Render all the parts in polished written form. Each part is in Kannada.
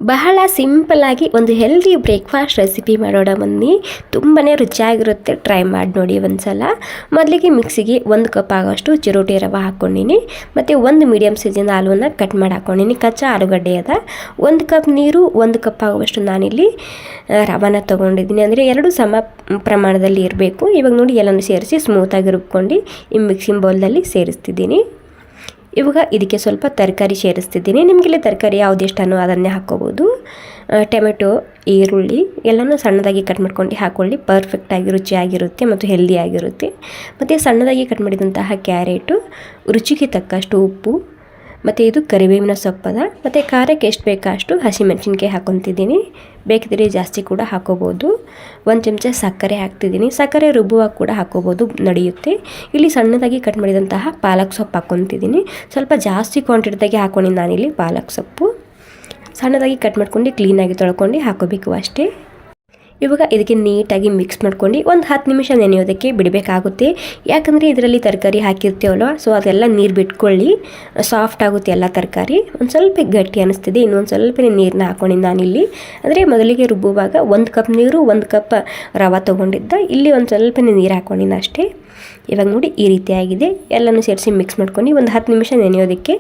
ಬಹಳ ಸಿಂಪಲ್ಲಾಗಿ ಒಂದು ಹೆಲ್ದಿ ಬ್ರೇಕ್ಫಾಸ್ಟ್ ರೆಸಿಪಿ ಮಾಡೋಣ ಬನ್ನಿ. ತುಂಬಾ ರುಚಿಯಾಗಿರುತ್ತೆ, ಟ್ರೈ ಮಾಡಿ ನೋಡಿ ಒಂದ್ಸಲ. ಮೊದಲಿಗೆ ಮಿಕ್ಸಿಗೆ 1 ಕಪ್ ಆಗೋಷ್ಟು ಚಿರೋಟಿ ರವೆ ಹಾಕ್ಕೊಂಡಿನಿ. ಮತ್ತು 1 ಮೀಡಿಯಮ್ ಸೈಜಿನ ಆಲೂನ ಕಟ್ ಮಾಡಿ ಹಾಕ್ಕೊಂಡಿನಿ. ಕಚ್ಚಾ ಆಲೂಗಡ್ಡೆ ಅದ. 1 ಕಪ್ ನೀರು, 1 ಕಪ್ ಆಗುವಷ್ಟು ನಾನಿಲ್ಲಿ ರವೆನ ತೊಗೊಂಡಿದ್ದೀನಿ. ಅಂದರೆ 2 ಸಮ ಪ್ರಮಾಣದಲ್ಲಿ ಇರಬೇಕು. ಇವಾಗ ನೋಡಿ ಎಲ್ಲನೂ ಸೇರಿಸಿ ಸ್ಮೂತಾಗಿ ರುಬ್ಕೊಂಡು ಈ ಮಿಕ್ಸಿಂಗ್ ಬೌಲ್ನಲ್ಲಿ ಸೇರಿಸ್ತಿದ್ದೀನಿ. ಇವಾಗ ಇದಕ್ಕೆ ಸ್ವಲ್ಪ ತರಕಾರಿ ಸೇರಿಸ್ತಿದ್ದೀನಿ. ನಿಮಗಿಲ್ಲಿ ತರಕಾರಿ ಯಾವುದು ಇಷ್ಟನೋ ಅದನ್ನೇ ಹಾಕ್ಕೋಬೋದು. ಟೊಮೆಟೊ, ಈರುಳ್ಳಿ ಎಲ್ಲನೂ ಸಣ್ಣದಾಗಿ ಕಟ್ ಮಾಡ್ಕೊಂಡು ಹಾಕ್ಕೊಳ್ಳಿ. ಪರ್ಫೆಕ್ಟಾಗಿ ರುಚಿಯಾಗಿರುತ್ತೆ ಮತ್ತು ಹೆಲ್ದಿಯಾಗಿರುತ್ತೆ. ಮತ್ತು ಸಣ್ಣದಾಗಿ ಕಟ್ ಮಾಡಿದಂತಹ ಕ್ಯಾರೆಟು, ರುಚಿಗೆ ತಕ್ಕಷ್ಟು ಉಪ್ಪು, ಮತ್ತು ಇದು ಕರಿಬೇವಿನ ಸೊಪ್ಪದ. ಮತ್ತು ಖಾರಕ್ಕೆ ಎಷ್ಟು ಬೇಕೋ ಅಷ್ಟು ಹಸಿಮೆಣಸಿನ್ಕಾಯಿ ಹಾಕ್ಕೊತಿದ್ದೀನಿ. ಬೇಕಿದ್ರೆ ಜಾಸ್ತಿ ಕೂಡ ಹಾಕೋಬೋದು. 1 ಚಮಚ ಸಕ್ಕರೆ ಹಾಕ್ತಿದ್ದೀನಿ. ಸಕ್ಕರೆ ರುಬ್ಬುವಾಗ ಕೂಡ ಹಾಕೋಬೋದು, ನಡೆಯುತ್ತೆ. ಇಲ್ಲಿ ಸಣ್ಣದಾಗಿ ಕಟ್ ಮಾಡಿದಂತಹ ಪಾಲಕ್ ಸೊಪ್ಪು ಹಾಕ್ಕೊತಿದ್ದೀನಿ. ಸ್ವಲ್ಪ ಜಾಸ್ತಿ ಕ್ವಾಂಟಿಟಿದಾಗಿ ಹಾಕ್ಕೊಂಡಿನಿ ನಾನಿಲ್ಲಿ ಪಾಲಕ್ ಸೊಪ್ಪು. ಸಣ್ಣದಾಗಿ ಕಟ್ ಮಾಡ್ಕೊಂಡು ಕ್ಲೀನಾಗಿ ತೊಳ್ಕೊಂಡು ಹಾಕೋಬೇಕು ಅಷ್ಟೇ. ಇವಾಗ ಇದಕ್ಕೆ ನೀಟಾಗಿ ಮಿಕ್ಸ್ ಮಾಡ್ಕೊಂಡು ಒಂದು 10 ನಿಮಿಷ ನೆನೆಯೋದಕ್ಕೆ ಬಿಡಬೇಕಾಗುತ್ತೆ. ಯಾಕಂದರೆ ಇದರಲ್ಲಿ ತರಕಾರಿ ಹಾಕಿರ್ತೀವಲ್ವ, ಸೊ ಅದೆಲ್ಲ ನೀರು ಬಿಟ್ಕೊಳ್ಳಿ, ಸಾಫ್ಟ್ ಆಗುತ್ತೆ ಎಲ್ಲ ತರಕಾರಿ. ಒಂದು ಸ್ವಲ್ಪ ಗಟ್ಟಿ ಅನ್ನಿಸ್ತಿದೆ. ಇನ್ನೊಂದು ಸ್ವಲ್ಪ ನೀರನ್ನ ಹಾಕ್ಕೊಂಡಿದ್ದು ನಾನಿಲ್ಲಿ. ಅಂದರೆ ಮೊದಲಿಗೆ ರುಬ್ಬುವಾಗ 1 ಕಪ್ ನೀರು, 1 ಕಪ್ ರವೆ ತೊಗೊಂಡಿದ್ದ. ಇಲ್ಲಿ ಒಂದು ಸ್ವಲ್ಪ ನೀರು ಹಾಕ್ಕೊಂಡಿದ್ದು ಅಷ್ಟೇ. ಇವಾಗ ನೋಡಿ ಈ ರೀತಿಯಾಗಿದೆ. ಎಲ್ಲನೂ ಸೇರಿಸಿ ಮಿಕ್ಸ್ ಮಾಡ್ಕೊಂಡು ಒಂದು 10 ನಿಮಿಷ ನೆನೆಯೋದಕ್ಕೆ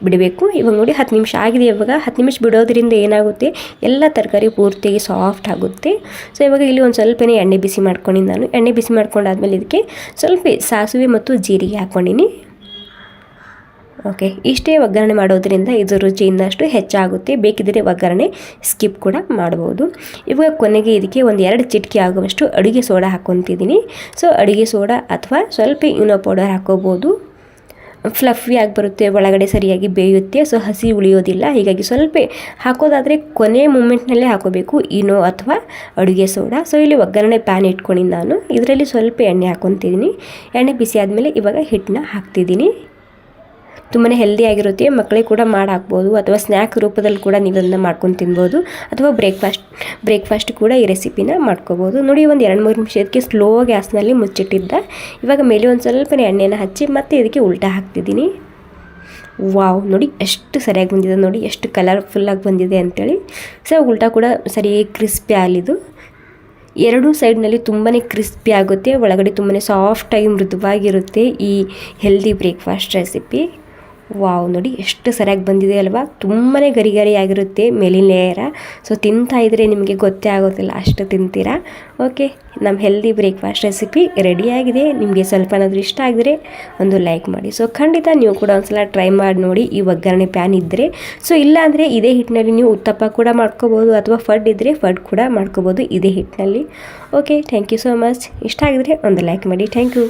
ಬಿಡಬೇಕು. ಇವಾಗ ನೋಡಿ 10 ನಿಮಿಷ ಆಗಿದೆ. ಇವಾಗ 10 ನಿಮಿಷ ಬಿಡೋದ್ರಿಂದ ಏನಾಗುತ್ತೆ, ಎಲ್ಲ ತರಕಾರಿ ಪೂರ್ತಿಯಾಗಿ ಸಾಫ್ಟ್ ಆಗುತ್ತೆ. ಸೊ ಇವಾಗ ಇಲ್ಲಿ ಒಂದು ಸ್ವಲ್ಪ ಎಣ್ಣೆ ಬಿಸಿ ಮಾಡ್ಕೊಂಡಿದ್ದು ನಾನು. ಎಣ್ಣೆ ಬಿಸಿ ಮಾಡ್ಕೊಂಡಾದ್ಮೇಲೆ ಇದಕ್ಕೆ ಸ್ವಲ್ಪ ಸಾಸಿವೆ ಮತ್ತು ಜೀರಿಗೆ ಹಾಕ್ಕೊಂಡಿನಿ. ಓಕೆ, ಇಷ್ಟೇ ಒಗ್ಗರಣೆ ಮಾಡೋದ್ರಿಂದ ಇದು ರುಚಿ ಇನ್ನಷ್ಟು ಹೆಚ್ಚಾಗುತ್ತೆ. ಬೇಕಿದ್ದರೆ ಒಗ್ಗರಣೆ ಸ್ಕಿಪ್ ಕೂಡ ಮಾಡ್ಬೋದು. ಇವಾಗ ಕೊನೆಗೆ ಇದಕ್ಕೆ ಒಂದು 2 ಚಿಟಿಕೆ ಆಗುವಷ್ಟು ಅಡುಗೆ ಸೋಡಾ ಹಾಕ್ಕೊತಿದ್ದೀನಿ. ಸೊ ಅಡುಗೆ ಸೋಡಾ ಅಥವಾ ಸ್ವಲ್ಪ ಇನೋ ಪೌಡರ್ ಹಾಕ್ಕೋಬೋದು. ಫ್ಲಫಿಯಾಗಿ ಬರುತ್ತೆ, ಒಳಗಡೆ ಸರಿಯಾಗಿ ಬೇಯುತ್ತೆ. ಸೊ ಹಸಿ ಉಳಿಯೋದಿಲ್ಲ. ಹೀಗಾಗಿ ಸ್ವಲ್ಪ ಹಾಕೋದಾದರೆ ಕೊನೆ ಮೂಮೆಂಟ್ನಲ್ಲೇ ಹಾಕೋಬೇಕು, ಇನೋ ಅಥವಾ ಅಡುಗೆ ಸೋಡಾ. ಸೊ ಇಲ್ಲಿ ಒಗ್ಗರಣೆ ಪ್ಯಾನ್ ಇಟ್ಕೊಂಡಿದ್ದು ನಾನು. ಇದರಲ್ಲಿ ಸ್ವಲ್ಪ ಎಣ್ಣೆ ಹಾಕ್ಕೊತಿದ್ದೀನಿ. ಎಣ್ಣೆ ಬಿಸಿ ಆದಮೇಲೆ ಇವಾಗ ಹಿಟ್ಟನ್ನ ಹಾಕ್ತಿದ್ದೀನಿ. ತುಂಬಾ ಹೆಲ್ದಿಯಾಗಿರುತ್ತೆ. ಮಕ್ಕಳಿಗೆ ಕೂಡ ಮಾಡಿ ಹಾಕ್ಬೋದು, ಅಥವಾ ಸ್ನ್ಯಾಕ್ ರೂಪದಲ್ಲಿ ಕೂಡ ನೀವು ಅದನ್ನು ಮಾಡ್ಕೊಂಡು ತಿನ್ಬೋದು, ಅಥವಾ ಬ್ರೇಕ್ಫಾಸ್ಟ್ ಕೂಡ ಈ ರೆಸಿಪಿನ ಮಾಡ್ಕೋಬೋದು. ನೋಡಿ ಒಂದು 2-3 ನಿಮಿಷಕ್ಕೆ ಸ್ಲೋ ಗ್ಯಾಸ್ನಲ್ಲಿ ಮುಚ್ಚಿಟ್ಟಿದ್ದ. ಇವಾಗ ಮೇಲೆ ಒಂದು ಸ್ವಲ್ಪ ಎಣ್ಣೆನ ಹಚ್ಚಿ ಮತ್ತೆ ಇದಕ್ಕೆ ಉಲ್ಟಾ ಹಾಕ್ತಿದ್ದೀನಿ. ವಾವ್, ನೋಡಿ ಎಷ್ಟು ಸರಿಯಾಗಿ ಬಂದಿದೆ, ನೋಡಿ ಎಷ್ಟು ಕಲರ್ಫುಲ್ಲಾಗಿ ಬಂದಿದೆ ಅಂಥೇಳಿ. ಸೊ ಉಲ್ಟಾ ಕೂಡ ಸರಿಯಾಗಿ ಕ್ರಿಸ್ಪಿ ಆಗಲಿದ್ದು. 2 ಸೈಡ್ನಲ್ಲಿ ತುಂಬಾ ಕ್ರಿಸ್ಪಿ ಆಗುತ್ತೆ, ಒಳಗಡೆ ತುಂಬಾ ಸಾಫ್ಟಾಗಿ ಮೃದುವಾಗಿರುತ್ತೆ ಈ ಹೆಲ್ದಿ ಬ್ರೇಕ್ಫಾಸ್ಟ್ ರೆಸಿಪಿ. ವಾವ್, ನೋಡಿ ಎಷ್ಟು ಸರಿಯಾಗಿ ಬಂದಿದೆ ಅಲ್ವಾ. ತುಂಬಾ ಗರಿಗರಿಯಾಗಿರುತ್ತೆ ಮೇಲಿನ ಲೇಯರ. ಸೊ ತಿಂತಾ ಇದ್ದರೆ ನಿಮಗೆ ಗೊತ್ತೇ ಆಗೋದಿಲ್ಲ, ಅಷ್ಟು ತಿಂತೀರಾ. ಓಕೆ, ನಮ್ಮ ಹೆಲ್ದಿ ಬ್ರೇಕ್ಫಾಸ್ಟ್ ರೆಸಿಪಿ ರೆಡಿಯಾಗಿದೆ. ನಿಮಗೆ ಸ್ವಲ್ಪನಾದರೂ ಇಷ್ಟ ಆಗಿದ್ರೆ ಒಂದು ಲೈಕ್ ಮಾಡಿ. ಸೊ ಖಂಡಿತ ನೀವು ಕೂಡ ಒಂದ್ಸಲ ಟ್ರೈ ಮಾಡಿ ನೋಡಿ, ಈ ಒಗ್ಗರಣೆ ಪ್ಯಾನ್ ಇದ್ದರೆ. ಸೊ ಇಲ್ಲಾಂದರೆ ಇದೇ ಹಿಟ್ಟಿನಲ್ಲಿ ನೀವು ಉತ್ತಪ್ಪ ಕೂಡ ಮಾಡ್ಕೋಬೋದು, ಅಥವಾ ಫಡ್ ಇದ್ದರೆ ಫಡ್ ಕೂಡ ಮಾಡ್ಕೋಬೋದು ಇದೇ ಹಿಟ್ಟಿನಲ್ಲಿ. Okay, thank you so much. ಇಷ್ಟ ಆಗಿದ್ರೆ ಒಂದು ಲೈಕ್ ಮಾಡಿ. Thank you.